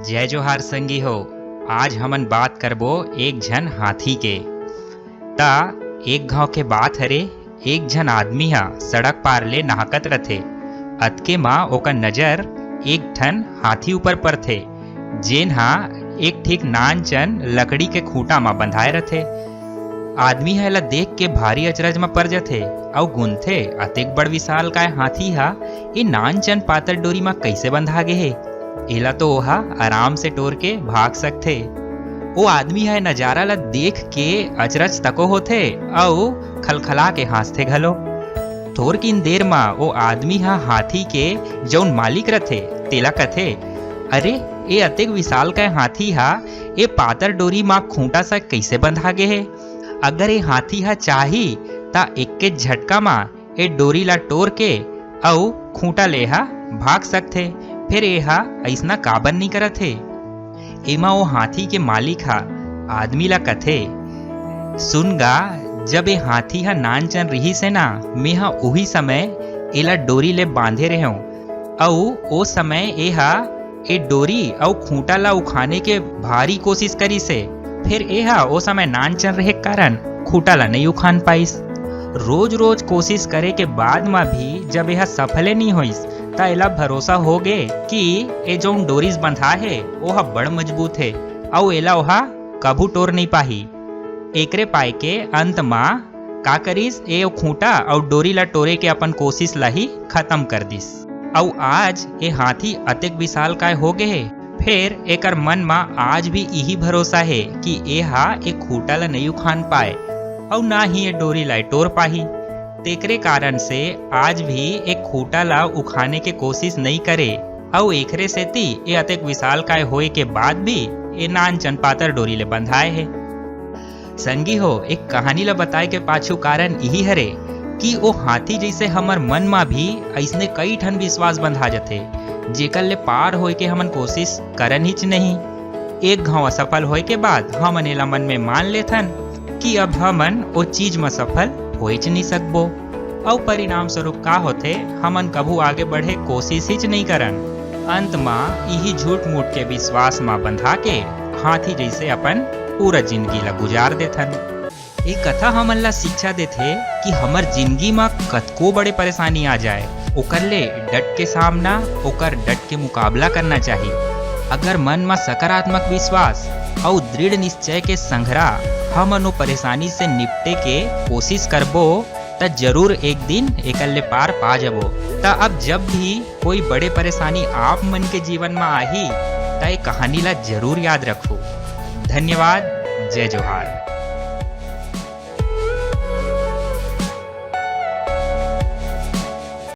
जय जोहार संगी हो। आज हमन बात करबो एक झन हाथी के। ता एक गांव के बात हरे, एक झन आदमी हा सड़क पार ले नहाकत रथे। अतके माँ ओकर नजर एक ठन हाथी ऊपर परथे, जेन हा एक ठीक नानचन लकड़ी के खूंटा में बंधाए रथे। आदमी हा एला देख के भारी अचरज में पड़ जाथे अउ गुनथे अतेक बड़ विशाल काय हाथी हा ए नानचन पातर डोरी में कैसे बंधा गे हे। एला तो ओहा आराम से टोर के भाग सकथे। ओ आदमी हा नजारा ला देख के अचरज तको होथे अउ खलखला के हंसथे घलो। थोर किन देर मा ओ आदमी हा हाथी के जौन मालिक रथे तेला कथे, अरे ए अतेक विशाल काय हाथी हा ए पातर डोरी मा खूंटा सा कैसे बंधा गे हे। अगर ए हाथी हा चाही ता एक के झटका मा ए डोरी ला टोर के अउ खूंटा ले हा भाग सकथे, फिर ए हा ऐसना काबर नहीं करत हे। एमा ओ हाथी के मालिक हा आदमी ला कथे, सुन गा, जब ए हाथी हा नानचन रही से ना, मैं हा उही समय एला डोरी ले बांधे रहे अउ ओ समय ए हा ए डोरी अउ खूंटा ला उखाने के भारी कोशिश करी से, फिर ए हा ओ समय नानचन रहे कारण खूंटा ला नहीं उखान पाइस। रोज रोज कोशिश करे के बाद में भी जब यह सफले नहीं होइस ता एला भरोसा हो गे कि ए जोन डोरीज बंधा है ओहा बड़ मजबूत है अउ एला ओहा कभू टोर नहीं पाही। एकरे पाए के अंत मा का करिस, ए खूंटा अउ डोरी ला टोरे के अपन कोशिश ला ही खत्म कर दिस। अउ आज ए हाथी अतेक विशाल काय हो गे है, फिर एकर मन मा आज भी यही भरोसा है कि ए हा ए खूंटा ला नहीं उखान पाए और ना ही ये डोरी ला टोर पाही। तेकरे कारण से आज भी एक खूंटा ला उखाने के कोशिश नहीं करे और एकरे सेती ये अतेक विशाल काय होए के बाद भी ये नानचन पातर डोरी ले बंधाए है। संगी हो, एक कहानी ला बताए के पाछू कारण यही हरे कि वो हाथी जैसे हमर मन मा भी ऐसने कई ठन विश्वास बंधा जाते जेकर ले पार होए के हमन कोशिश करन हिच नहीं। एक घाव असफल होए के बाद हमन एला मन में मान लेथन कि अब हमन ओ चीज में सफल होइच नहीं सकबो और परिणाम स्वरूप का होथे, हमन कभू आगे बढ़े कोशिश हिच नहीं करन। अंत में यही झूठ मूठ के विश्वास में बंधा के हाथी जैसे अपन पूरा जिंदगी ला गुजार देथन। ये कथा हमन ला शिक्षा देथे कि हमर जिंदगी में कतको बड़े परेशानी आ जाए ओकर ले डट के सामना, ओकर डट के मुकाबला करना चाहिए। अगर मन में सकारात्मक विश्वास और दृढ़ निश्चय के संघरा हमन परेशानी से निपटे के कोशिश करबो त जरूर एक दिन एकर ले पार पा जबो। त अब जब भी कोई बड़े परेशानी आप मन के जीवन में आही त ये कहानी ला जरूर याद रखो। धन्यवाद। जय जोहार।